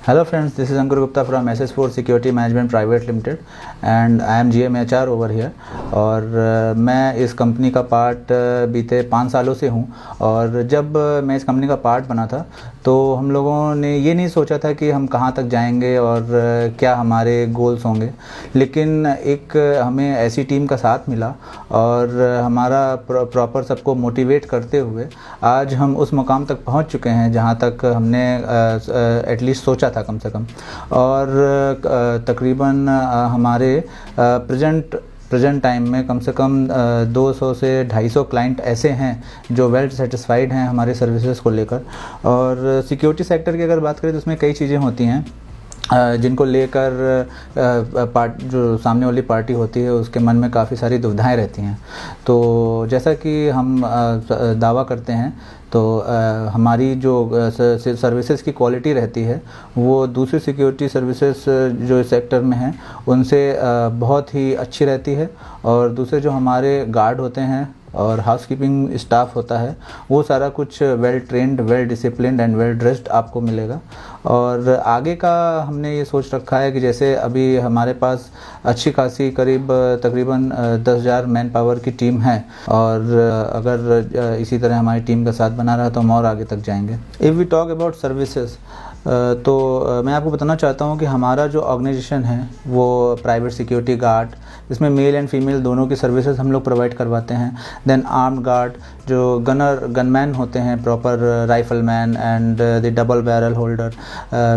Hello friends, this is Ankur Gupta from SS4 Security Management Private Limited and I am GM HR over here। और मैं इस company का part बीते 5 सालों से हूँ। और जब मैं इस कंपनी का पार्ट बना था तो हम लोगों ने ये नहीं सोचा था कि हम कहाँ तक जाएंगे और क्या हमारे गोल्स होंगे, लेकिन एक हमें ऐसी टीम का साथ मिला और हमारा प्रॉपर सबको मोटिवेट करते हुए आज हम उस मुकाम तक पहुँच चुके हैं जहाँ तक हमने एटलीस्ट सोचा था कम से कम। और तकरीबन हमारे प्रेजेंट टाइम में कम से कम 200 से 250 क्लाइंट ऐसे हैं जो वेल सेटिस्फाइड हैं हमारे सर्विसेज को लेकर। और सिक्योरिटी सेक्टर की अगर बात करें तो उसमें कई चीज़ें होती हैं जिनको लेकर जो सामने वाली पार्टी होती है उसके मन में काफ़ी सारी दुविधाएं रहती हैं। तो जैसा कि हम दावा करते हैं तो हमारी जो सर्विसेज की क्वालिटी रहती है वो दूसरी सिक्योरिटी सर्विसेज जो इस सेक्टर में हैं उनसे बहुत ही अच्छी रहती है। और दूसरे जो हमारे गार्ड होते हैं और हाउसकीपिंग स्टाफ होता है वो सारा कुछ well trained, well disciplined and well dressed आपको मिलेगा। और आगे का हमने ये सोच रखा है कि जैसे अभी हमारे पास अच्छी खासी तकरीबन 10,000 मैन पावर की टीम है और अगर इसी तरह हमारी टीम का साथ बना रहा तो हम और आगे तक जाएंगे। If we talk about services तो मैं आपको बताना चाहता हूँ कि हमारा जो ऑर्गेनाइजेशन है वो प्राइवेट सिक्योरिटी गार्ड, इसमें मेल एंड फीमेल दोनों की सर्विसेज हम लोग प्रोवाइड करवाते हैं। देन आर्म्ड गार्ड जो गनमैन होते हैं, proper rifleman and the double barrel holder,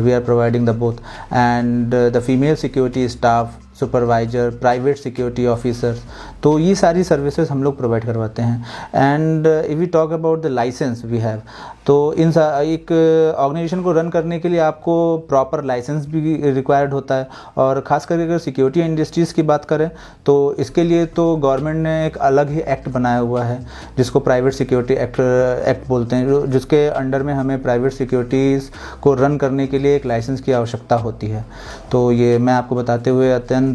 we are providing the both. And the female security staff, supervisor, private security officers, तो ये सारी सर्विसेज हम लोग प्रोवाइड करवाते हैं। And if we talk about the license we have, तो एक organisation को रन करने के लिए आपको प्रॉपर लाइसेंस भी रिक्वायर्ड होता है। और ख़ास करके अगर सिक्योरिटी इंडस्ट्रीज़ की बात करें तो इसके लिए तो गवर्नमेंट ने एक अलग ही एक्ट बनाया हुआ है जिसको प्राइवेट सिक्योरिटी एक्ट बोलते हैं, जिसके अंडर में हमें प्राइवेट सिक्योरिटीज़ को रन करने के लिए एक लाइसेंस की आवश्यकता होती है। तो ये मैं आपको बताते हुए अत्यंत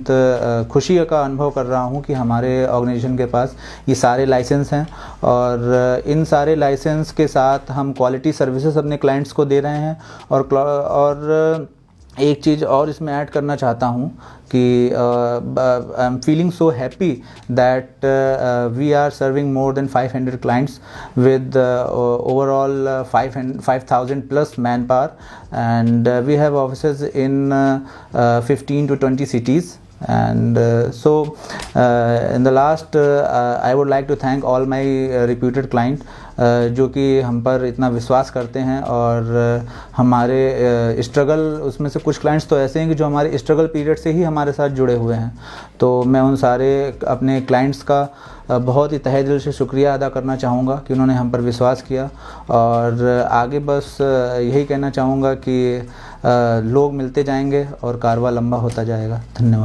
खुशी का अनुभव कर रहा हूँ कि हमारे ऑर्गेनाइजेशन के पास ये सारे लाइसेंस हैं और इन सारे लाइसेंस के साथ हम क्वालिटी सर्विसेज अपने क्लाइंट्स को दे रहे हैं। और एक चीज़ और इसमें ऐड करना चाहता हूँ कि I am feeling so happy that we are serving more than 500 clients with overall 5,000 plus man power and we have offices in 15 to 20 cities। And so in the last I would like to thank all my reputed client जो कि हम पर इतना विश्वास करते हैं। और हमारे स्ट्रगल, उसमें से कुछ क्लाइंट्स तो ऐसे हैं कि जो हमारे स्ट्रगल पीरियड से ही हमारे साथ जुड़े हुए हैं। तो मैं उन सारे अपने क्लाइंट्स का बहुत ही तहे दिल से शुक्रिया अदा करना चाहूँगा कि उन्होंने हम पर विश्वास किया। और आगे बस यही कहना चाहूँगा कि लोग मिलते जाएंगे और कारवां लंबा होता जाएगा। धन्यवाद।